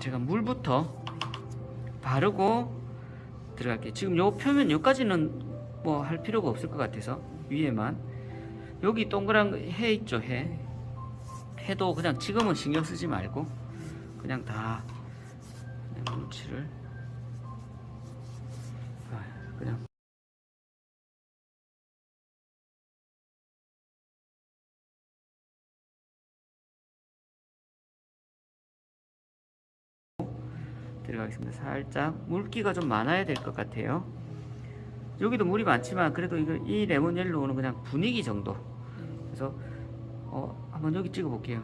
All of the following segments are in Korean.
제가 물부터 바르고 들어갈게요. 지금 요 표면 요까지는 뭐 할 필요가 없을 것 같아서 위에만 여기 동그란 해 있죠. 해도 그냥 지금은 신경 쓰지 말고 그냥 다 그냥 물칠을 그냥 들어가겠습니다. 살짝 물기가 좀 많아야 될 것 같아요. 여기도 물이 많지만 그래도 이 레몬 옐로우는 그냥 분위기 정도. 그래서 한번 여기 찍어 볼게요.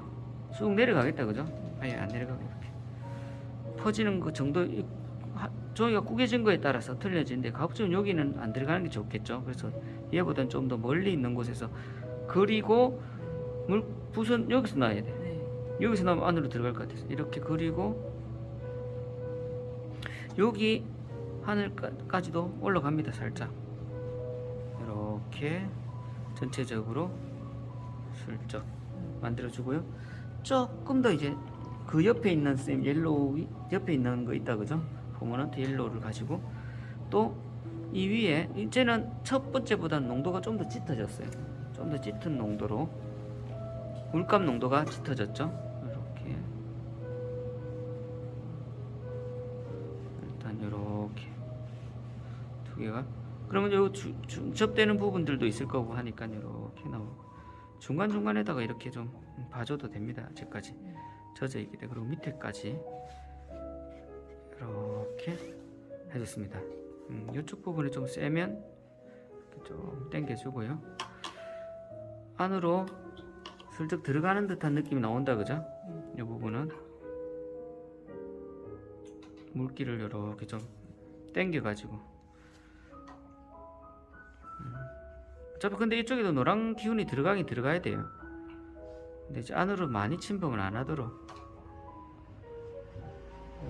쑥 내려가겠다, 그죠? 아예 안 내려가고 이렇게 퍼지는 그 정도. 종이가 구겨진 거에 따라서 틀려지는데 가급적 여기는 안 들어가는 게 좋겠죠. 그래서 얘보다는 좀 더 멀리 있는 곳에서 그리고 붓은 여기서 놔야 돼. 여기서 나면 안으로 들어갈 것 같아서 이렇게 그리고 여기 하늘까지도 올라갑니다. 살짝 이렇게 전체적으로 슬쩍 만들어주고요. 조금 더 이제 그 옆에 있는 옐로우 옆에 있는 거 있다, 그죠? 퍼머넌트 옐로우를 가지고 또 이 위에 이제는 첫 번째보다는 농도가 좀 더 짙어졌어요. 좀 더 짙은 농도로 물감 농도가 짙어졌죠. 이렇게 일단 이렇게 두 개가 그러면 요 중첩되는 부분들도 있을 거고 하니까 이렇게 나오고 중간중간에다가 이렇게 좀 봐줘도 됩니다. 아직까지 젖어 있기 때문에. 그리고 밑에까지 이렇게 해줬습니다. 이쪽 부분이 좀 세면 좀 당겨주고요. 안으로 슬쩍 들어가는 듯한 느낌이 나온다, 그죠? 이 부분은 물기를 이렇게 좀 당겨가지고 어차피 근데 이쪽에도 노란 기운이 들어가긴 들어가야 돼요. 근데 이제 안으로 많이 침범을 안 하도록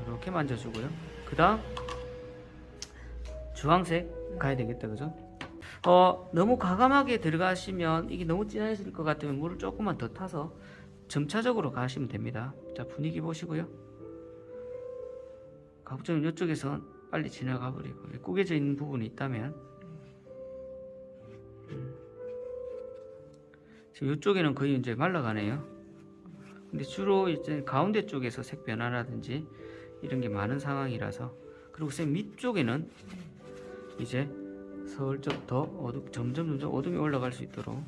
이렇게 만져주고요. 그 다음 주황색 가야 되겠다, 그죠? 너무 과감하게 들어가시면 이게 너무 진해질 것 같으면 물을 조금만 더 타서 점차적으로 가시면 됩니다. 자, 분위기 보시고요. 가급적 이쪽에서 빨리 지나가 버리고 구겨져 있는 부분이 있다면 지금 이쪽에는 거의 이제 말라가네요. 근데 주로 이제 가운데 쪽에서 색 변화라든지 이런 게 많은 상황이라서. 그리고 쌤 밑쪽에는 이제 슬쩍 더 점점 어둠이 올라갈 수 있도록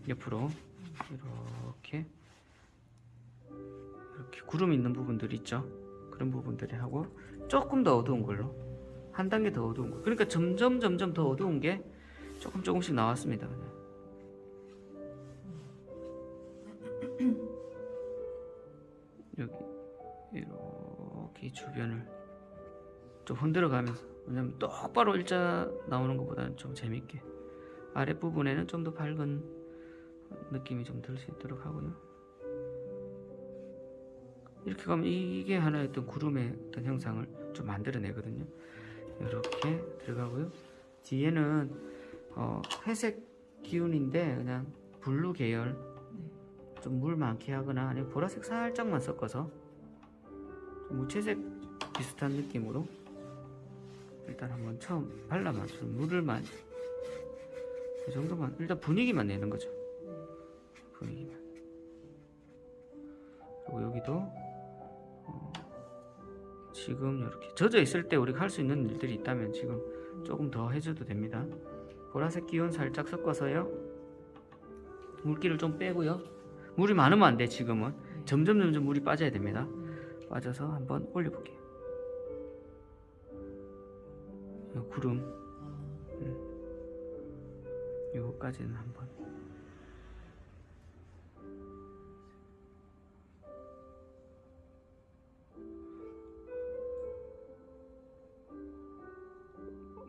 옆으로 이렇게 구름 있는 부분들 있죠. 그런 부분들이 하고 조금 더 어두운 걸로 한 단계 더 어두운 거. 그러니까 점점 더 어두운 게 조금씩 나왔습니다. 여기 이렇게 주변을 좀 흔들어 가면서, 왜냐면 똑바로 일자 나오는 것보다는 좀 재밌게 아랫부분에는 좀 더 밝은 느낌이 좀 들 수 있도록 하고요. 이렇게 가면 이게 하나의 어떤 구름의 어떤 형상을 좀 만들어내거든요. 이렇게 들어가고요. 뒤에는 회색 기운인데 그냥 블루 계열 좀 물 많게 하거나 아니면 보라색 살짝만 섞어서 좀 무채색 비슷한 느낌으로 일단 한번 처음 발라만 물을만 이 정도만 일단 분위기만 내는 거죠. 분위기만. 그리고 여기도 지금 이렇게 젖어 있을 때 우리가 할 수 있는 일들이 있다면 지금 조금 더 해줘도 됩니다. 보라색 기운 살짝 섞어서요. 물기를 좀 빼고요. 물이 많으면 안 돼. 지금은 점점 물이 빠져야 됩니다. 빠져서 한번 올려볼게요. 요 구름 요거까지는 한번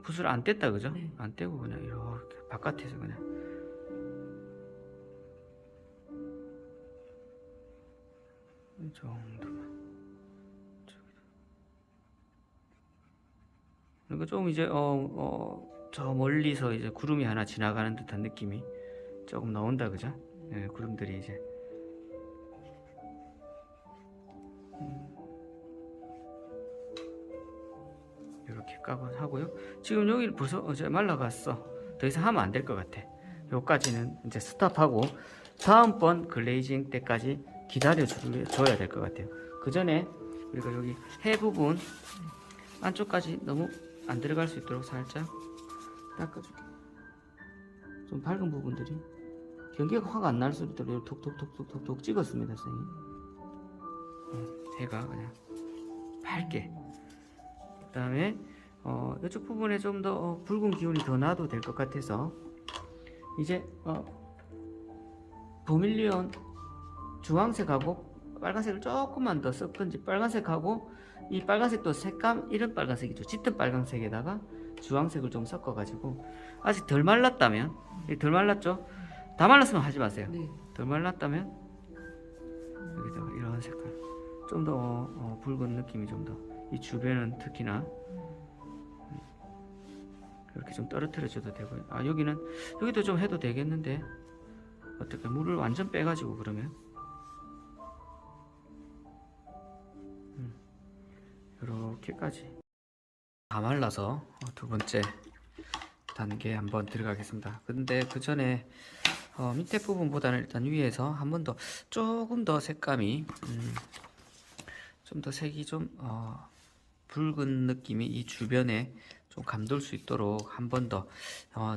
붓을 안 뗐다, 그죠? 네. 안 떼고 그냥 이렇게 바깥에서 그냥 이 정도만. 그러니까 좀 이제 저 멀리서 이제 구름이 하나 지나가는 듯한 느낌이 조금 나온다, 그죠? 네, 구름들이 이제 이렇게 까고 하고요. 지금 여기 벌써 어제 말라갔어. 더 이상 하면 안 될 것 같아. 여기까지는 이제 스탑하고 다음번 글레이징 때까지 기다려 줘야 될 것 같아요. 그 전에 우리가 여기 해 부분 안쪽까지 너무 안 들어갈 수 있도록 살짝 닦아줄게. 좀 밝은 부분들이 경계가 확 안 날 수 있도록 톡톡톡톡톡 찍었습니다, 선생님. 해가 그냥 밝게. 그 다음에 이쪽 부분에 좀 더 붉은 기운이 더 나도 될 것 같아서 이제 버밀리온 주황색하고 빨간색을 조금만 더 섞은지, 빨간색하고 이 빨간색도 색감 이런 빨간색이죠. 짙은 빨간색에다가 주황색을 좀 섞어 가지고 아직 덜 말랐다면, 덜 말랐죠? 다 말랐으면 하지 마세요. 네. 덜 말랐다면 여기다가 이런 색깔 좀 더 붉은 느낌이 좀 더 이 주변은 특히나 이렇게 좀 떨어뜨려 줘도 되고요. 여기도 좀 해도 되겠는데 어떻게 물을 완전 빼가지고 그러면 이렇게까지 다 말라서 두 번째 단계 한번 들어가겠습니다. 근데 그 전에 밑에 부분보다는 일단 위에서 한 번 더 조금 더 색감이 좀 더 색이 좀 붉은 느낌이 이 주변에 좀 감돌 수 있도록 한 번 더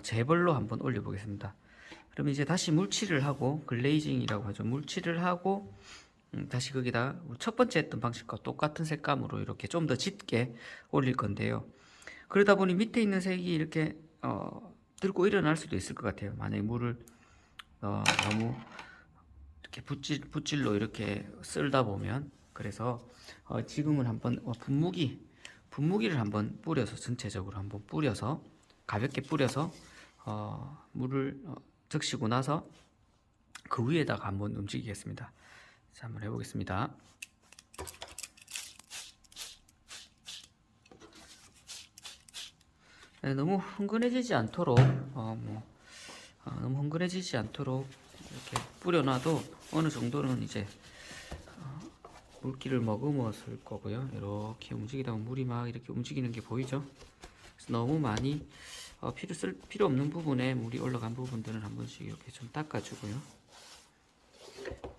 재벌로 한번 올려 보겠습니다. 그럼 이제 다시 물칠을 하고 글레이징이라고 하죠. 물칠을 하고 다시 거기다 첫 번째 했던 방식과 똑같은 색감으로 이렇게 좀 더 짙게 올릴 건데요. 그러다 보니 밑에 있는 색이 이렇게 들고 일어날 수도 있을 것 같아요. 만약에 물을 너무 이렇게 붓질로 이렇게 쓸다 보면. 그래서 지금은 한번 분무기를 한번 뿌려서 전체적으로 한번 뿌려서 가볍게 뿌려서 물을 적시고 나서 그 위에다가 한번 움직이겠습니다. 자, 한번 해보겠습니다. 네, 너무 흥건해지지 않도록 너무 흥건해지지 않도록 이렇게 뿌려놔도 어느 정도는 이제 물기를 머금었을 거고요. 이렇게 움직이다 보면 물이 막 이렇게 움직이는 게 보이죠? 그래서 너무 많이 필요 없는 부분에 물이 올라간 부분들은 한 번씩 이렇게 좀 닦아주고요.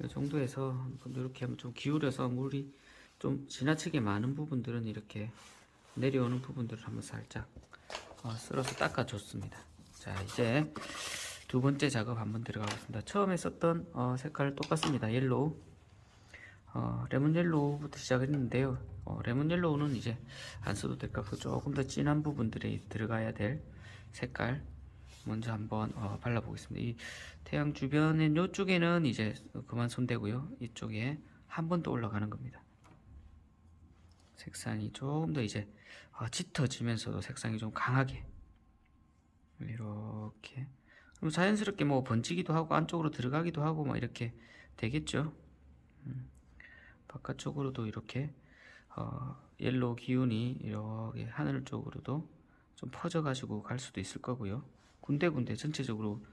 이 정도에서 이렇게 한번 좀 기울여서 물이 좀 지나치게 많은 부분들은 이렇게 내려오는 부분들을 한번 살짝 쓸어서 닦아줬습니다. 자, 이제 두 번째 작업 한번 들어가겠습니다. 처음에 썼던 색깔 똑같습니다. 옐로우. 레몬 옐로우부터 시작했는데요. 레몬 옐로우는 이제 안 써도 될 것 같고 조금 더 진한 부분들이 들어가야 될 색깔 먼저 한번 발라보겠습니다. 이 태양 주변에 이쪽에는 이제 그만 손대고요. 이쪽에 한 번 더 올라가는 겁니다. 색상이 조금 더 이제 짙어지면서도 색상이 좀 강하게 이렇게. 그럼 자연스럽게 뭐 번지기도 하고 안쪽으로 들어가기도 하고 뭐 이렇게 되겠죠. 바깥쪽으로도 이렇게 옐로우 기운이 이렇게 하늘 쪽으로도 좀 퍼져 가지고 갈 수도 있을 거고요. 군데군데 전체적으로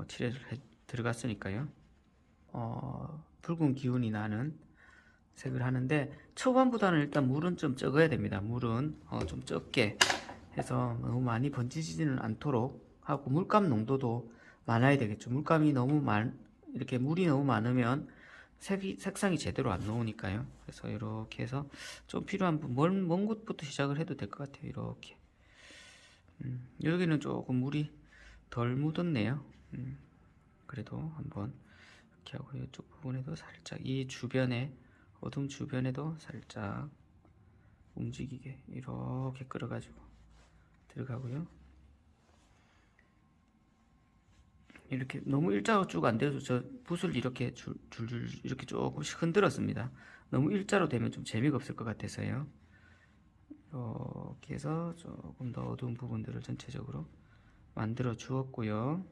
칠해를 들어갔으니까요. 붉은 기운이 나는 색을 하는데 초반보다는 일단 물은 좀 적어야 됩니다. 물은 좀 적게 해서 너무 많이 번지지는 않도록 하고 물감 농도도 많아야 되겠죠. 물감이 너무 이렇게 물이 너무 많으면 색상이 제대로 안 나오니까요. 그래서 이렇게 해서 좀 필요한 먼 곳부터 시작을 해도 될 것 같아요. 이렇게 여기는 조금 물이 덜 묻었네요. 그래도 한번 이렇게 하고 이쪽 부분에도 살짝 이 주변에 어둠 주변에도 살짝 움직이게 이렇게 끌어가지고 들어가고요. 이렇게 너무 일자로 쭉 안 돼도 저 붓을 이렇게 줄줄 이렇게 조금씩 흔들었습니다. 너무 일자로 되면 좀 재미가 없을 것 같아서요. 이렇게 해서 조금 더 어두운 부분들을 전체적으로 만들어 주었고요.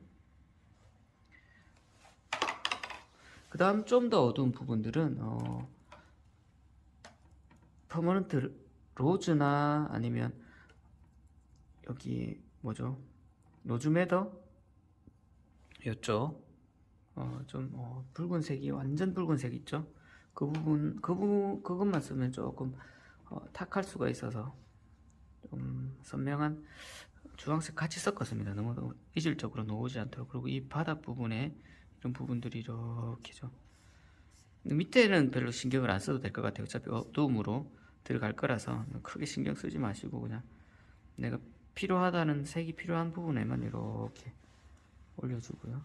그 다음 좀 더 어두운 부분들은 퍼머넌트 로즈나 아니면 여기 뭐죠? 로즈메더 이쪽 좀 붉은색이 완전 붉은색 있죠? 그것만 쓰면 조금 탁할 수가 있어서 좀 선명한 주황색 같이 섞었습니다. 너무 이질적으로 놓지 않도록. 그리고 이 바닥 부분에 이런 부분들이 이렇게 좀 밑에는 별로 신경을 안 써도 될 것 같아요. 어차피 어두움으로 들어갈 거라서 크게 신경 쓰지 마시고 그냥 내가 필요하다는 색이 필요한 부분에만 이렇게 올려주고요.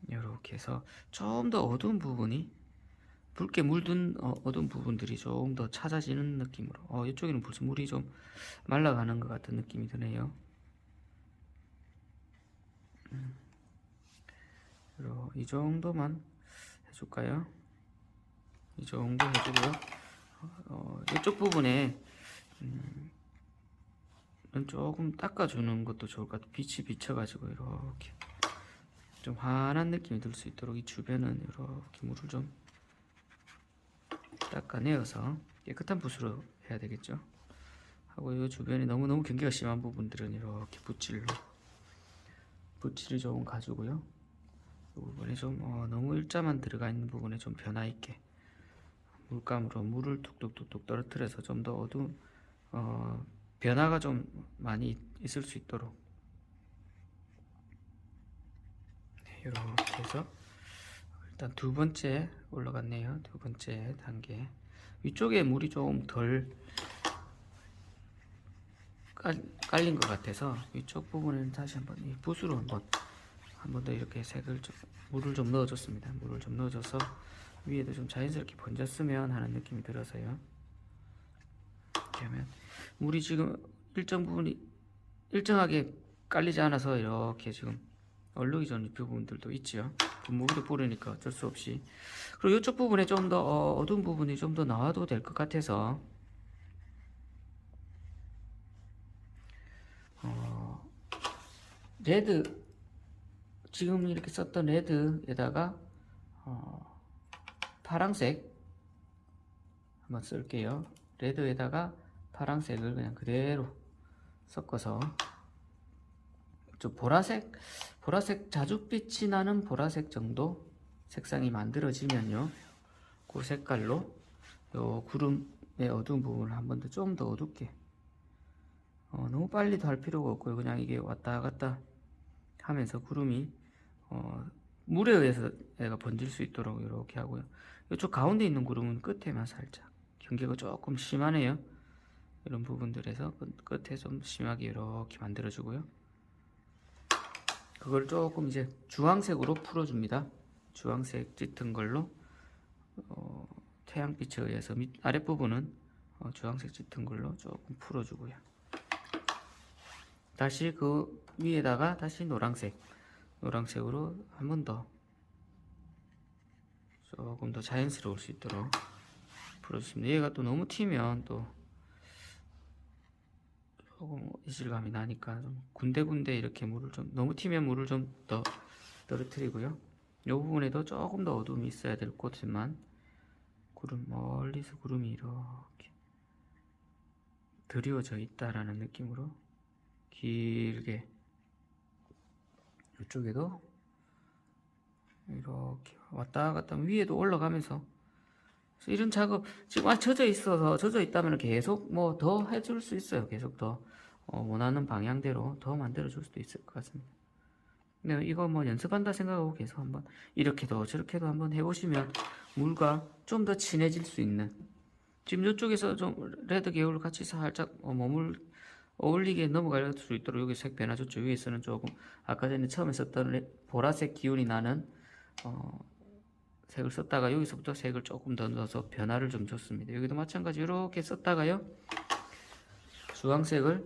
이렇게 해서 좀 더 어두운 부분이 붉게 물든 어두운 부분들이 조금 더 찾아지는 느낌으로 이쪽에는 벌써 물이 좀 말라가는 것 같은 느낌이 드네요. 이 정도만 해줄까요? 이 정도 해주고요. 이쪽 부분에 조금 닦아주는 것도 좋을 것 같아요. 빛이 비쳐가지고 이렇게 좀 환한 느낌이 들 수 있도록 이 주변은 이렇게 물을 좀 닦아내어서 깨끗한 붓으로 해야 되겠죠. 하고 이 주변에 너무너무 경계가 심한 부분들은 이렇게 붓질을 조금 가지고요. 이 부분에 좀 너무 일자만 들어가 있는 부분에 좀 변화 있게 물감으로 물을 툭툭툭툭 떨어뜨려서 좀 더 어두운 변화가 좀 많이 있을 수 있도록 이렇게 해서 일단 두 번째 올라갔네요. 두 번째 단계 위쪽에 물이 좀 덜 깔린 것 같아서 위쪽 부분에는 다시 한번 이 붓으로 한 번 더 이렇게 색을 좀 물을 좀 넣어줬습니다. 물을 좀 넣어줘서 위에도 좀 자연스럽게 번졌으면 하는 느낌이 들어서요. 이렇게 하면 물이 지금 일정 부분이 일정하게 깔리지 않아서 이렇게 지금 얼룩이 전 부분들도 있지요. 분무기도 뿌리니까 어쩔 수 없이. 그리고 이쪽 부분에 좀 더 어두운 부분이 좀 더 나와도 될 것 같아서 레드 지금 이렇게 썼던 레드에다가 파랑색 한번 쓸게요. 레드에다가 파랑색을 그냥 그대로 섞어서 좀 보라색 자줏빛이 나는 보라색 정도 색상이 만들어지면요, 그 색깔로 요 구름의 어두운 부분을 한 번 더 좀 더 어둡게 너무 빨리도 할 필요가 없고요. 그냥 이게 왔다 갔다 하면서 구름이 물에 의해서 얘가 번질 수 있도록 이렇게 하고요. 이쪽 가운데 있는 구름은 끝에만 살짝 경계가 조금 심하네요. 이런 부분들에서 끝에 좀 심하게 이렇게 만들어 주고요. 그걸 조금 이제 주황색으로 풀어줍니다. 주황색 짙은 걸로 태양빛에 의해서 아랫부분은 주황색 짙은 걸로 조금 풀어주고요. 다시 그 위에다가 다시 노란색으로 한 번 더 조금 더 자연스러울 수 있도록 풀어주십니다. 얘가 또 너무 튀면 또 조금 이질감이 나니까 좀 군데군데 이렇게 물을 좀 너무 튀면 물을 좀 더 떨어뜨리고요. 이 부분에도 조금 더 어둠이 있어야 될 곳에만 멀리서 구름이 이렇게 드리워져 있다라는 느낌으로 길게 이쪽에도 이렇게 왔다 갔다 위에도 올라가면서 이런 작업 지금 젖어 있다면 계속 뭐 더 해줄 수 있어요. 계속 더 원하는 방향대로 더 만들어 줄 수도 있을 것 같습니다. 근데 이거 뭐 연습한다 생각하고 계속 한번 이렇게도 저렇게도 한번 해보시면 물과 좀 더 친해질 수 있는, 지금 이쪽에서 좀 레드 계열 같이 살짝 어울리게 넘어갈 수 있도록 여기 색 변화 줬죠. 위에서는 조금 아까 전에 처음에 썼던 보라색 기운이 나는 색을 썼다가 여기서부터 색을 조금 더 넣어서 변화를 좀 줬습니다. 여기도 마찬가지 이렇게 썼다가요, 주황색을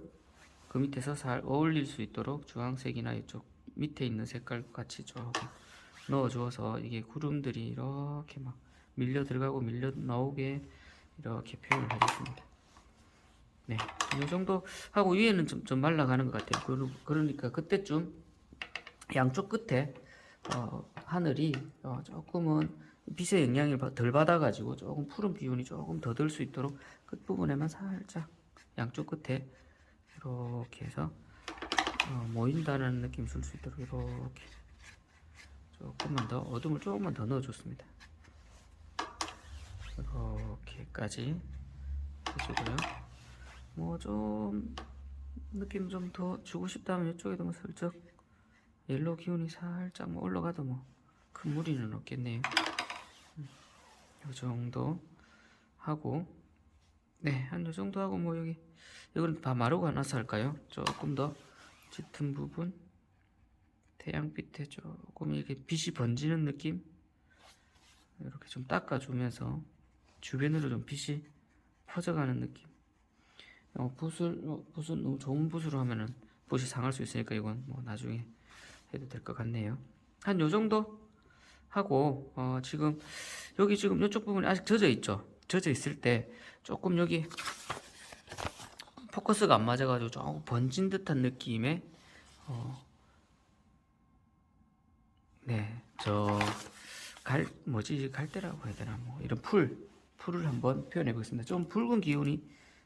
그 밑에서 잘 어울릴 수 있도록 주황색이나 이쪽 밑에 있는 색깔 같이 조금 넣어 주어서 이게 구름들이 이렇게 막 밀려 들어가고 밀려 나오게 이렇게 표현을 해줬습니다. 네, 이 정도 하고 위에는 좀 말라가는 것 같아요. 그러니까 그때쯤 양쪽 끝에 하늘이 조금은 빛의 영향을 덜 받아가지고 조금 푸른 기운이 조금 더 들 수 있도록 끝부분에만 살짝 양쪽 끝에 이렇게 해서 모인다는 느낌 줄 수 있도록 이렇게 조금만 더 어둠을 조금만 더 넣어줬습니다. 이렇게까지 해주고요. 뭐 좀 느낌 좀 더 주고 싶다면 이쪽에도 뭐 슬쩍 옐로우 기운이 살짝 뭐 올라가도 뭐 큰 무리는 없겠네요. 요 정도 하고, 네, 한 요 정도 하고, 뭐 여기 이건 다 마르고 나서 할까요? 조금 더 짙은 부분, 태양빛에 조금 이렇게 빛이 번지는 느낌, 이렇게 좀 닦아주면서 주변으로 좀 빛이 퍼져가는 느낌. 붓을 너무 좋은 붓으로 하면은 붓이 상할 수 있으니까 이건 뭐 나중에 해도 될 것 같네요. 한 요 정도 하고, 지금 여기 지금 이쪽 부분이 아직 젖어 있죠. 젖어 있을 때 조금 여기 포커스가 안 맞아가지고 조금 번진 듯한 느낌의 네, 갈대라고 해야 되나, 뭐 이런 풀을 한번 표현해 보겠습니다. 좀 붉은 기운이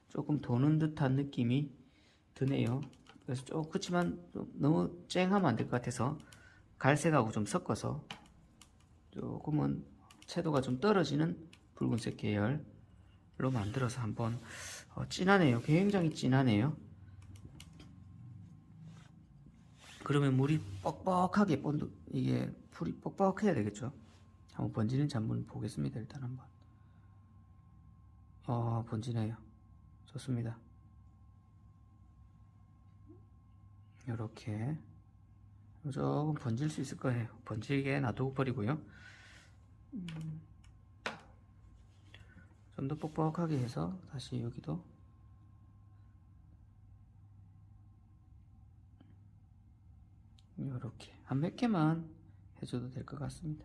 조금 도는 듯한 느낌이 드네요. 그래서 그렇지만 좀 너무 쨍하면 안 될 것 같아서 갈색하고 좀 섞어서 조금은 채도가 좀 떨어지는 붉은색 계열로 만들어서 한번 진하네요. 굉장히 진하네요. 그러면 물이 뻑뻑하게 이게 풀이 뻑뻑해야 되겠죠. 한번 번지는지 한번 보겠습니다. 일단 한번. 번지네요. 좋습니다. 이렇게 조금 번질 수 있을 거예요. 번지게 놔두고 버리고요. 좀 더 뻑뻑하게 해서 다시 여기도 이렇게 한 몇 개만 해줘도 될 것 같습니다.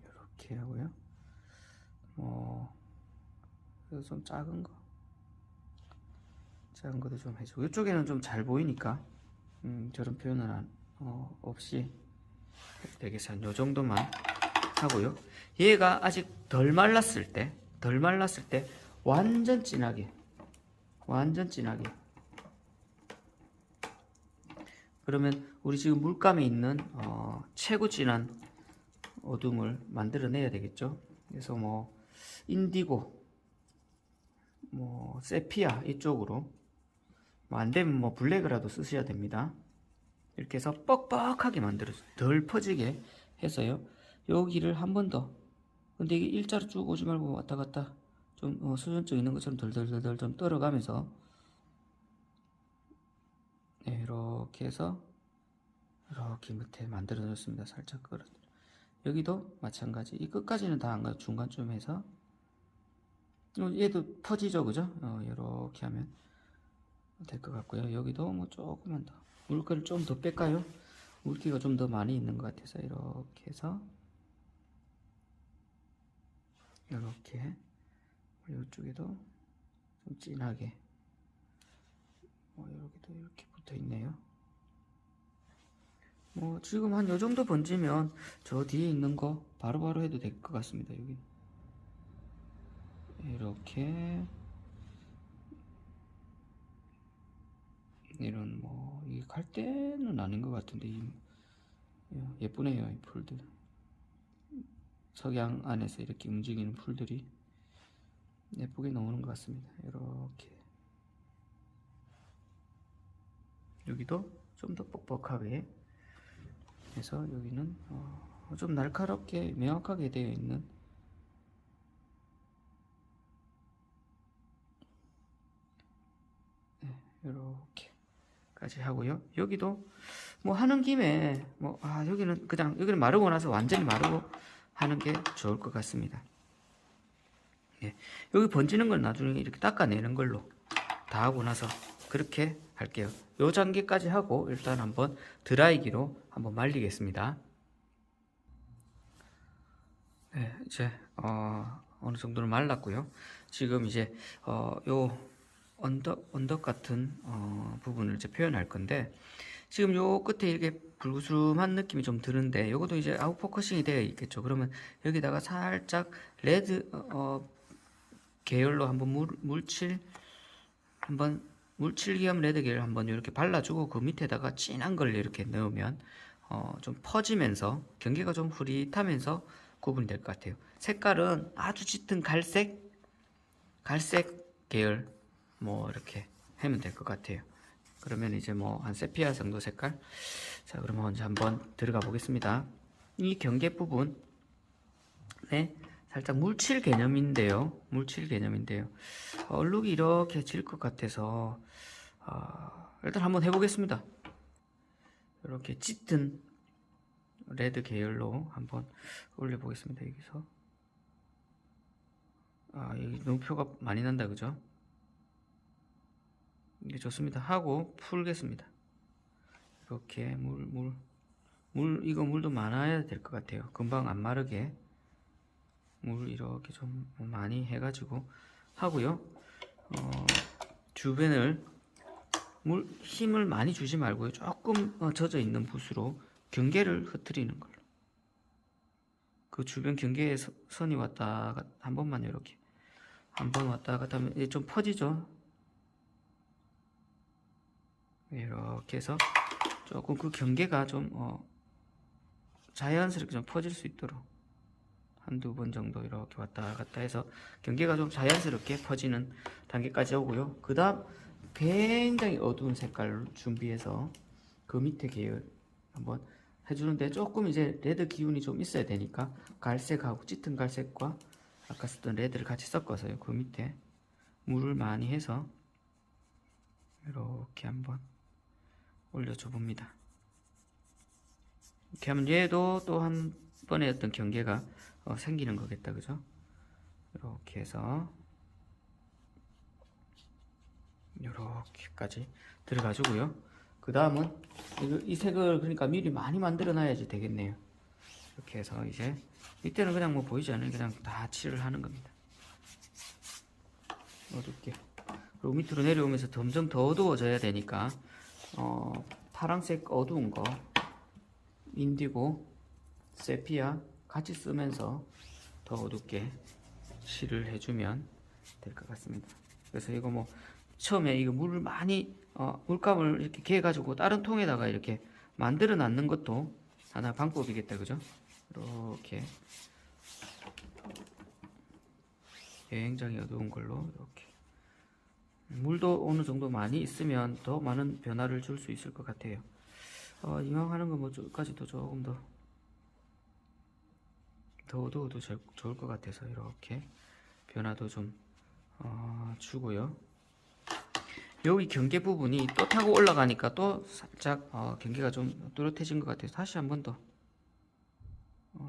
이렇게 하고요. 그래서 좀 작은 것도 좀 해주고, 이쪽에는 좀 잘 보이니까 저런 표현은 없이 되겠어요. 한 요 정도만 하고요. 얘가 아직 덜 말랐을 때 완전 진하게 그러면 우리 지금 물감에 있는 최고 진한 어둠을 만들어내야 되겠죠. 그래서 뭐 인디고, 뭐 세피아 이쪽으로, 뭐 안되면 뭐 블랙이라도 쓰셔야 됩니다. 이렇게 해서 뻑뻑하게 만들어서 덜 퍼지게 해서요. 여기를 한 번 더, 근데 이게 일자로 쭉 오지 말고 왔다 갔다 좀 수전증 있는 것처럼 덜덜덜덜 좀 떨어가면서, 네, 이렇게 해서 이렇게 밑에 만들어 줬습니다. 살짝 끌어. 여기도 마찬가지. 이 끝까지는 다 안 가요. 중간쯤 해서 얘도 퍼지죠, 그죠? 이렇게 하면 될 것 같고요. 여기도 뭐 조금만 더 물기를 좀 더 뺄까요? 물기가 좀 더 많이 있는 것 같아서 이렇게 해서 이렇게, 이쪽에도 좀 진하게, 여기도 이렇게 붙어 있네요. 뭐 지금 한 요 정도 번지면 저 뒤에 있는 거 바로바로 해도 될 것 같습니다. 여기 이렇게 이런 뭐 이 갈대는 아닌 것 같은데 예쁘네요. 이 풀들, 석양 안에서 이렇게 움직이는 풀들이 예쁘게 나오는 것 같습니다. 이렇게 여기도 좀 더 뻑뻑하게 해서 여기는 좀 날카롭게 명확하게 되어 있는, 네, 이렇게까지 하고요. 여기도 뭐 하는 김에 여기는 마르고 나서 완전히 마르고 하는 게 좋을 것 같습니다. 예, 여기 번지는 건 나중에 이렇게 닦아내는 걸로 다 하고 나서 그렇게 할게요. 요 단계까지 하고 일단 한번 드라이기로 한번 말리겠습니다. 네, 이제 어느 정도는 말랐고요. 지금 이제 요 언덕 같은 부분을 이제 표현할 건데, 지금 요 끝에 이렇게 불구스름한 느낌이 좀 드는데 요것도 이제 아웃포커싱이 되어 있겠죠. 그러면 여기다가 살짝 레드 계열로 한번 물칠 겸 레드 계열 한번 이렇게 발라주고, 그 밑에다가 진한 걸 이렇게 넣으면 좀 퍼지면서 경계가 좀 흐릿하면서 구분이 될 것 같아요. 색깔은 아주 짙은 갈색 계열 뭐 이렇게 하면 될 것 같아요. 그러면 이제 뭐 한 세피아 정도 색깔. 자, 그러면 먼저 한번 들어가 보겠습니다. 이 경계 부분에 살짝 물칠 개념인데요. 얼룩이 이렇게 질 것 같아서 일단 한번 해보겠습니다. 이렇게 짙은 레드 계열로 한번 올려보겠습니다. 여기서 여기 너무 표가 많이 난다, 그죠? 이게 좋습니다. 하고 풀겠습니다. 이렇게 이거 물도 많아야 될 것 같아요. 금방 안 마르게 물 이렇게 좀 많이 해가지고 하고요. 주변을 힘을 많이 주지 말고요. 조금 젖어 있는 붓으로 경계를 흐트리는 걸로. 그 주변 경계에 선이 왔다 갔다 한 번만 이렇게 한 번 왔다 갔다 하면 이제 좀 퍼지죠. 이렇게 해서 조금 그 경계가 좀 자연스럽게 좀 퍼질 수 있도록 한두 번 정도 이렇게 왔다 갔다 해서 경계가 좀 자연스럽게 퍼지는 단계까지 오고요. 그 다음 굉장히 어두운 색깔을 준비해서 그 밑에 계열 한번 해주는데, 조금 이제 레드 기운이 좀 있어야 되니까 갈색하고 짙은 갈색과 아까 쓰던 레드를 같이 섞어서요. 그 밑에 물을 많이 해서 이렇게 한번 올려줘 봅니다. 이렇게 하면 얘도 또 한 번의 어떤 경계가 생기는 거겠다, 그죠? 이렇게 해서 이렇게까지 들어가주고요. 그 다음은 이 색을 그러니까 미리 많이 만들어 놔야지 되겠네요. 이렇게 해서 이제 이때는 그냥 뭐 보이지 않으면 그냥 다 칠을 하는 겁니다. 어둡게. 그리고 밑으로 내려오면서 점점 더 어두워져야 되니까 파란색 어두운 거, 인디고, 세피아 같이 쓰면서 더 어둡게 칠을 해주면 될 것 같습니다. 그래서 이거 뭐 처음에 이거 물을 많이 물감을 이렇게 개가지고 다른 통에다가 이렇게 만들어 놨는 것도 하나 방법이겠다, 그죠? 이렇게 굉장히 어두운 걸로 이렇게 물도 어느 정도 많이 있으면 더 많은 변화를 줄 수 있을 것 같아요. 이왕 하는 거 뭐 저까지도 조금 더 어두워도 좋을 것 같아서 이렇게 변화도 좀 주고요. 여기 경계 부분이 또 타고 올라가니까 또 살짝 경계가 좀 또렷해진 것 같아서 다시 한 번 더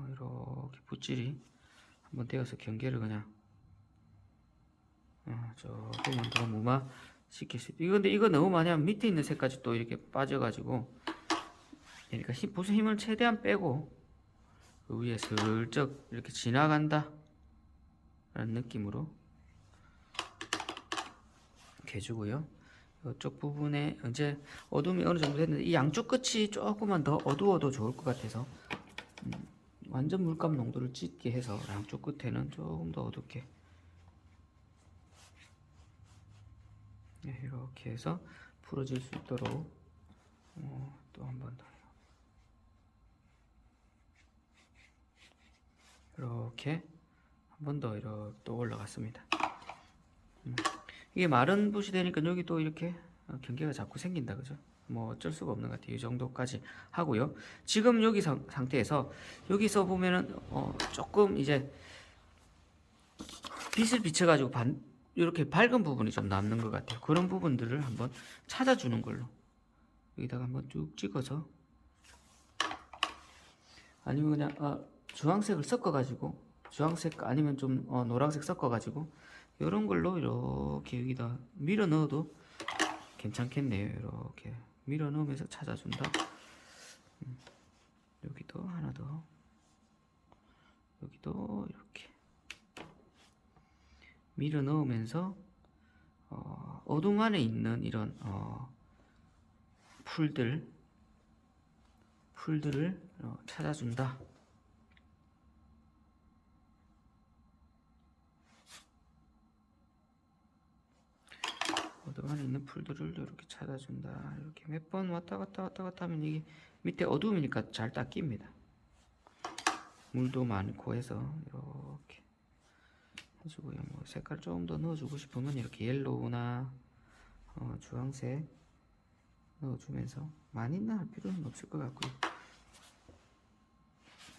이렇게 붓질이 한번 되어서 경계를 그냥 조금만 더 무마 시킬 수 있다. 근데 이거 너무 많이 하면 밑에 있는 색까지 또 이렇게 빠져가지고, 그러니까 붓의 힘을 최대한 빼고 그 위에 슬쩍 이렇게 지나간다 라는 느낌으로 이렇게 해주고요. 이쪽 부분에 이제 어둠이 어느 정도 됐는데 이 양쪽 끝이 조금만 더 어두워도 좋을 것 같아서 완전 물감 농도를 짙게 해서 양쪽 끝에는 조금 더 어둡게 이렇게 해서 풀어질 수 있도록 또 한 번 더 이렇게 한 번 더 이렇게 또 올라갔습니다. 이게 마른 붓이 되니까 여기 또 이렇게 경계가 자꾸 생긴다, 그죠? 뭐 어쩔 수가 없는 것 같아요. 이 정도까지 하고요. 지금 여기 상태에서 여기서 보면은 조금 이제 빛을 비춰가지고 이렇게 밝은 부분이 좀 남는 것 같아요. 그런 부분들을 한번 찾아주는 걸로 여기다가 한번 쭉 찍어서, 아니면 그냥 주황색을 섞어가지고 주황색 아니면 좀 노란색 섞어가지고 이런 걸로 이렇게 여기다 밀어 넣어도 괜찮겠네요. 이렇게 밀어 넣으면서 찾아준다. 여기도 하나 더, 여기도 이렇게 밀어 넣으면서 어둠 안에 있는 이런 풀들을 찾아준다. 어둠 안에 있는 풀들을 이렇게 찾아준다. 이렇게 몇 번 왔다 갔다 하면 이게 밑에 어두우니까 잘 닦입니다. 물도 많고 해서 이렇게 해주고요. 뭐 색깔 좀 더 넣어주고 싶으면 이렇게 옐로우나 주황색 넣어주면서 많이는 할 필요는 없을 것 같고요.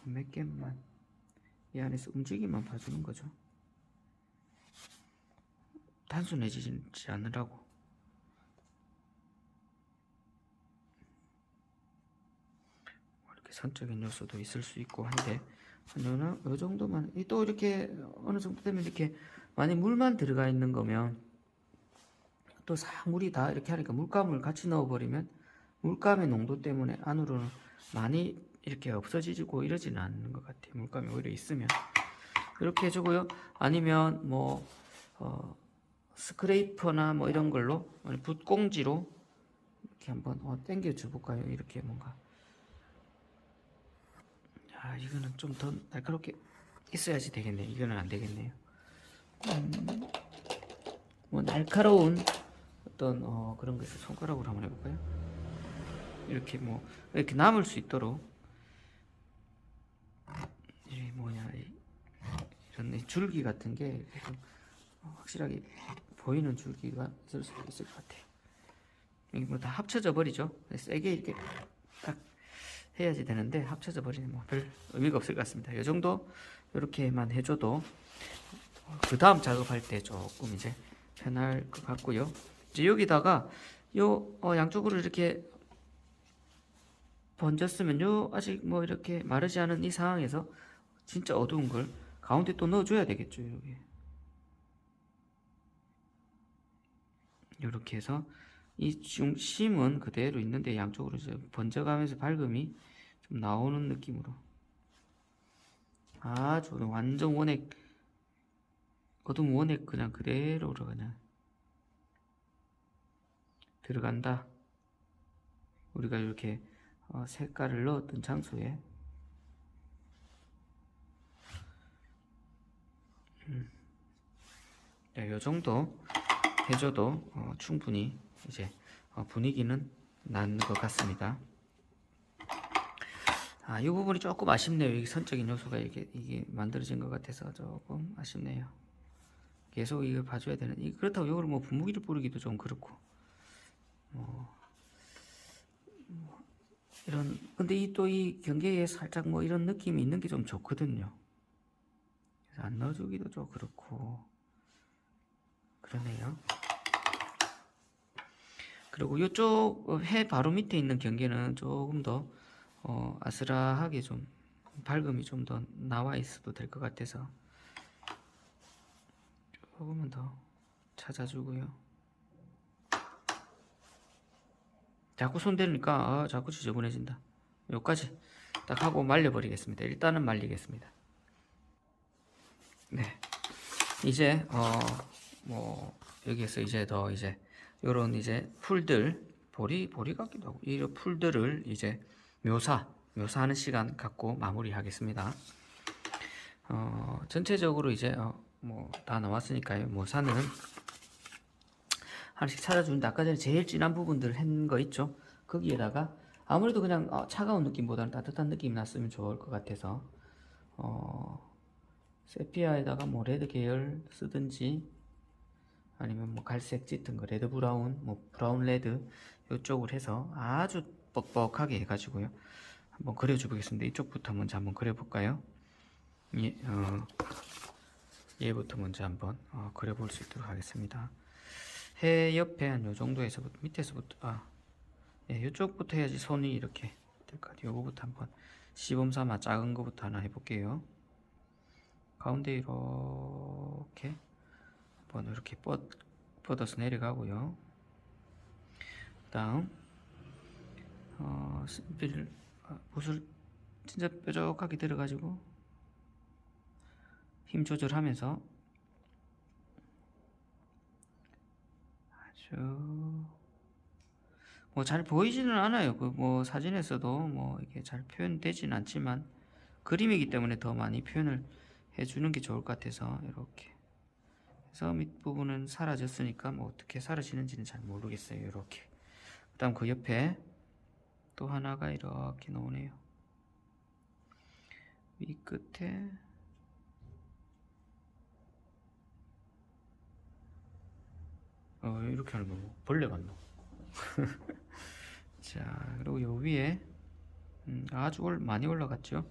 몇 개만 이 안에서 움직임만 봐주는 거죠. 단순해지지 않으라고. 이렇게 선적인 요소도 있을 수 있고 한데 요 정도만. 또 이렇게 어느 정도 되면 이렇게 만약 물만 들어가 있는 거면 또 싹 물이 다 이렇게 하니까 물감을 같이 넣어버리면 물감의 농도 때문에 안으로는 많이 이렇게 없어지고 이러지는 않는 것 같아요. 물감이 오히려 있으면 이렇게 해주고요. 아니면 뭐 스크레이퍼나 뭐 이런 걸로 붓꽁지로 이렇게 한번 당겨 줘 볼까요? 이렇게 뭔가 이거는 좀 더 날카롭게 있어야지 되겠네. 이거는 안 되겠네요. 뭐 날카로운 어떤 그런 것을 손가락으로 한번 해볼까요? 이렇게 뭐 이렇게 남을 수 있도록 이 뭐냐 이런 줄기 같은 게 좀 확실하게 보이는 줄기가 있을 수도 있을 것 같아요. 이게 뭐 다 합쳐져 버리죠. 세게 이렇게 딱 해야지 되는데 합쳐져 버리면 뭐 별 의미가 없을 것 같습니다. 이 정도 이렇게만 해줘도 그 다음 작업할 때 조금 이제 편할 것 같고요. 이제 여기다가 요 양쪽으로 이렇게 번졌으면 요 아직 뭐 이렇게 마르지 않은 이 상황에서 진짜 어두운 걸 가운데 또 넣어줘야 되겠죠. 여기 이렇게 해서 이 중심은 그대로 있는데 양쪽으로 이제 번져가면서 밝음이 좀 나오는 느낌으로 아주 완전 원액 어두운 원액 그냥 그대로 그냥 들어간다. 우리가 이렇게 색깔을 넣었던 장소에 네, 요 정도 해줘도 충분히 이제 분위기는 난 것 같습니다. 이 부분이 조금 아쉽네요. 이게 선적인 요소가 이게 만들어진 것 같아서 조금 아쉽네요. 계속 이걸 봐줘야 되는. 그렇다고 이걸 뭐 분무기를 뿌리기도 좀 그렇고. 이런 근데 이 경계에 살짝 뭐 이런 느낌이 있는 게 좀 좋거든요. 그래서 안 넣어주기도 좀 그렇고 그러네요. 그리고 이쪽 해 바로 밑에 있는 경계는 조금 더 아슬아하게 좀 밝음이 좀 더 나와 있어도 될 것 같아서 조금만 더 찾아주고요. 자꾸 손 대니까 자꾸 지저분해진다. 여기까지 딱 하고 말려버리겠습니다. 일단은 말리겠습니다. 네, 이제 뭐 여기에서 이제 더 이제 요런 이제 풀들 보리 같기도 하고 이런 풀들을 이제 묘사하는 시간 갖고 마무리하겠습니다. 전체적으로 이제 뭐 다 나왔으니까요. 묘사는 하나씩 찾아주는데 아까 전에 제일 진한 부분들 한 거 있죠. 거기에다가 아무래도 그냥 차가운 느낌보다는 따뜻한 느낌이 났으면 좋을 것 같아서 세피아에다가 뭐 레드 계열 쓰든지 아니면 뭐 갈색 짙은 거 레드 브라운 뭐 브라운 레드 이쪽으로 해서 아주 뻑뻑하게 해가지고요 한번 그려줘 보겠습니다. 이쪽부터 먼저 한번 그려볼까요? 얘부터 먼저 한번 그려볼 수 있도록 하겠습니다. 해 옆에 한 요 정도에서부터 밑에서부터 이쪽부터 해야지 손이 이렇게 될 것 같아요. 요거부터 한번 시범 삼아 작은 거부터 하나 해볼게요. 가운데 이렇게 한번 이렇게 뻗어서 내려가고요. 그 다음 붓을 진짜 뾰족하게 들어가지고 힘 조절하면서 아주 뭐 잘 보이지는 않아요. 그 뭐 사진에서도 뭐 이게 잘 표현되지는 않지만 그림이기 때문에 더 많이 표현을 해주는 게 좋을 것 같아서 이렇게 해서 밑부분은 사라졌으니까 뭐 어떻게 사라지는지는 잘 모르겠어요. 이렇게 그 다음 그 옆에 또 하나가 이렇게 나오네요. 위 끝에 이렇게 하는 거 뭐 벌레 같노. 자, 그리고 요 위에 아주 많이 올라갔죠.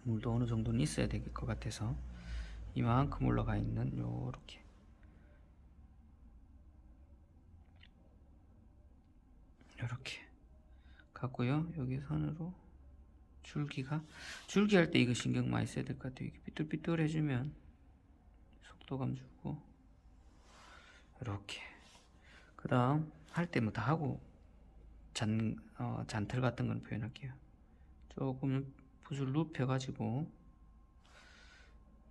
물도 어느 정도는 있어야 될 것 같아서 이만큼 올라가 있는 요렇게 요렇게 갔고요. 여기 선으로 줄기 할 때 이거 신경 많이 써야 될 것 같아요. 이게 삐뚤삐뚤해지면 속도감 주고 이렇게. 그 다음 할 때 뭐 다 하고 잔털 같은 건 표현할게요. 조금 붓을 눕혀가지고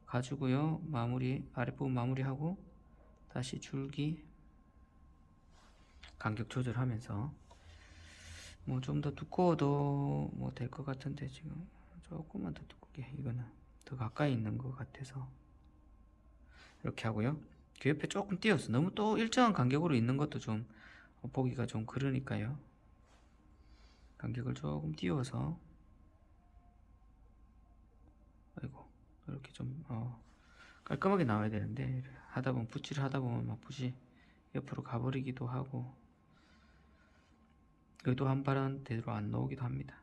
가지고요. 마무리 아랫부분 마무리하고 다시 줄기 간격 조절하면서 뭐 좀 더 두꺼워도 뭐 될 것 같은데 지금 조금만 더 두껍게 이거는 더 가까이 있는 것 같아서 이렇게 하고요. 그 옆에 조금 띄어서 너무 또 일정한 간격으로 있는 것도 좀 보기가 좀 그러니까요. 간격을 조금 띄워서 아이고 이렇게 좀 깔끔하게 나와야 되는데 하다 보면 붓질 하다 보면 막 붓이 옆으로 가버리기도 하고 의도한 바는 대로 안 나오기도 합니다.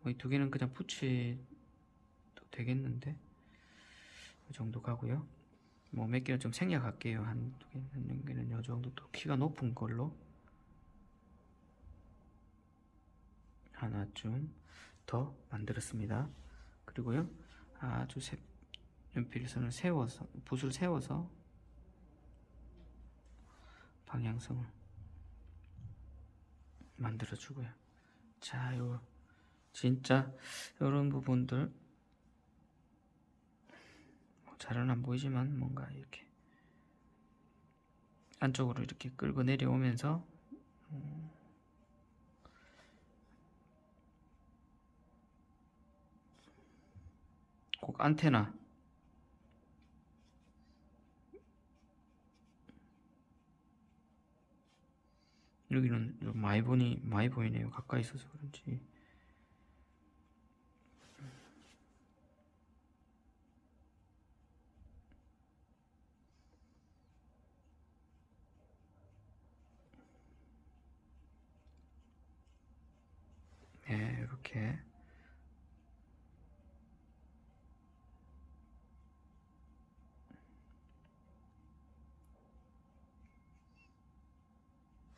이 두 개는 그냥 붙여도 되겠는데 이 정도 가고요. 뭐 몇 개는 좀 생략할게요. 한두 개는 이 정도 또 키가 높은 걸로 하나쯤 더 만들었습니다. 그리고요 아주 연필선을 세워서 붓을 세워서 방향성을 만들어주고요. 자, 요 진짜 이런 부분들 잘은 안 보이지만 뭔가 이렇게 안쪽으로 이렇게 끌고 내려오면서 꼭 안테나 여기는 좀 많이 보이네요. 가까이 있어서 그런지. 네, 이렇게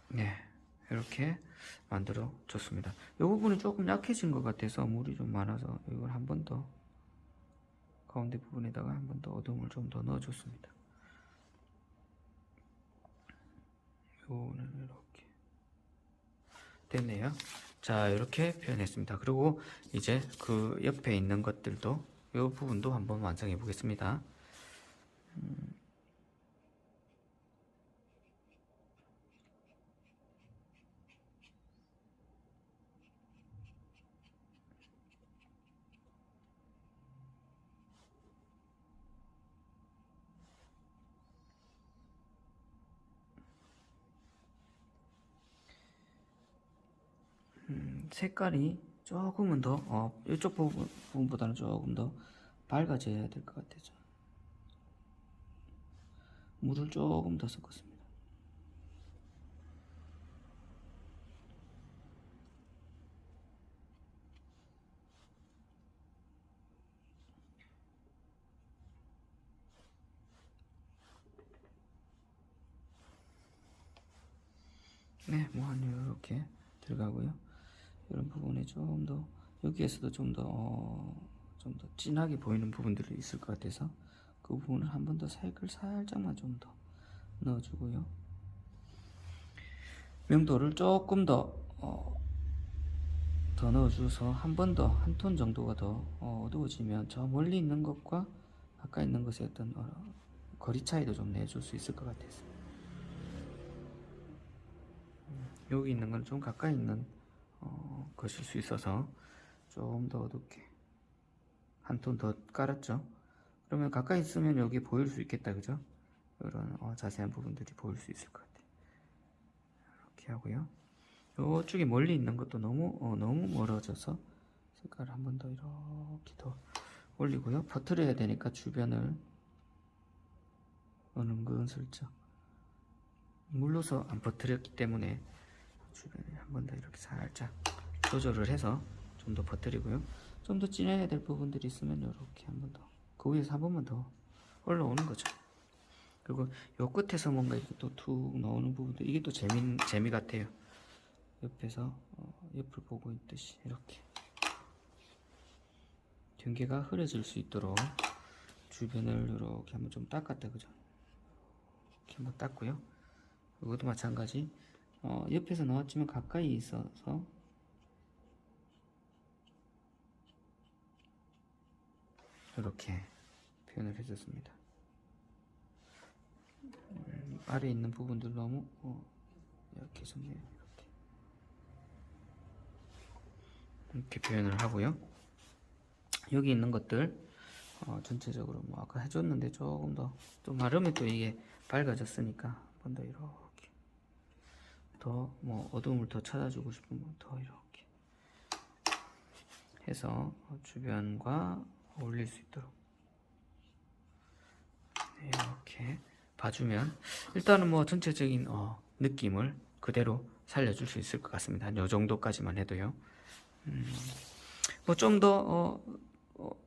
네, 이렇게 만들어 줬습니다. 이 부분이 조금 약해진 것 같아서 물이 좀 많아서 이걸 한 번 더 가운데 부분에다가 한 번 더 어둠을 좀 더 넣어줬습니다. 요거는 이렇게 됐네요. 자, 이렇게 표현했습니다. 그리고 이제 그 옆에 있는 것들도 이 부분도 한번 완성해 보겠습니다. 색깔이 조금은 더 이쪽 부분보다는 조금 더 밝아져야 될 것 같아요. 물을 조금 더 섞었습니다. 네, 뭐 한 이렇게 들어가고요. 이런 부분에 좀 더 여기에서도 좀 더 진하게 보이는 부분들이 있을 것 같아서 그 부분을 한 번 더 색을 살짝만 좀 더 넣어주고요. 명도를 조금 더 넣어줘서 한 번 더 한 톤 정도가 더 어두워지면 저 멀리 있는 것과 가까이 있는 것의 어떤 거리 차이도 좀 내줄 수 있을 것 같아서 여기 있는 건 좀 가까이 있는 것일 수 있어서 좀 더 어둡게 한 톤 더 깔았죠. 그러면 가까이 있으면 여기 보일 수 있겠다, 그죠? 이런 자세한 부분들이 보일 수 있을 것 같아요. 이렇게 하고요. 이쪽에 멀리 있는 것도 너무 멀어져서 색깔을 한 번 더 이렇게 더 올리고요. 퍼트려야 되니까 주변을 은근슬쩍 물러서 안 퍼트렸기 때문에 주변에 한 번 더 이렇게 살짝 조절을 해서 좀 더 퍼뜨리고요. 좀 더 진해야 될 부분들이 있으면 이렇게 한 번 더 그 위에서 한 번만 더 올라오는 거죠. 그리고 요 끝에서 뭔가 이렇게 또 툭 나오는 부분도 이게 또 재미 같아요. 옆에서 옆을 보고 있듯이 이렇게 경계가 흐려질 수 있도록 주변을 이렇게 한번 좀 닦았다, 그죠? 이렇게 한번 닦고요. 이것도 마찬가지. 옆에서 나왔지만 가까이 있어서 이렇게 표현을 해줬습니다. 아래 있는 부분들 너무 이렇게 좀 이렇게 표현을 하고요. 여기 있는 것들 전체적으로 뭐 아까 해줬는데 조금 더 좀 마르면 또 이게 밝아졌으니까 한 번 더 이렇게 더 뭐 어두움을 더 찾아주고 싶으면 더 이렇게 해서 주변과 어울릴 수 있도록 이렇게 봐주면 일단은 뭐 전체적인 느낌을 그대로 살려줄 수 있을 것 같습니다. 한 요 정도까지만 해도요. 뭐 좀 더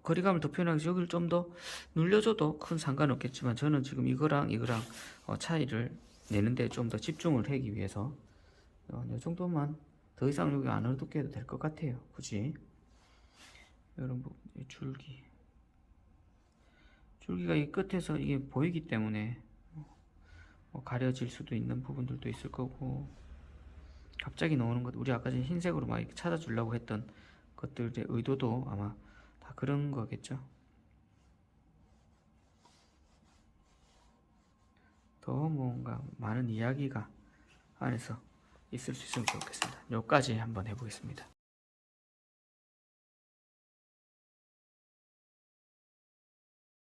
거리감을 더 표현하기 위해서 여기를 좀 더 눌려줘도 큰 상관없겠지만 저는 지금 이거랑 차이를 내는데 좀 더 집중을 하기 위해서 이 정도만 더 이상 여기 안 어둡게 해도 될 것 같아요. 굳이 이런 부분, 줄기가 이 끝에서 이게 보이기 때문에 가려질 수도 있는 부분들도 있을 거고 갑자기 나오는 것, 우리 아까 전에 흰색으로 막 이렇게 찾아주려고 했던 것들의 의도도 아마 다 그런 거겠죠. 더 뭔가 많은 이야기가 안에서 있을 수 있으면 좋겠습니다. 여기까지 한번 해보겠습니다.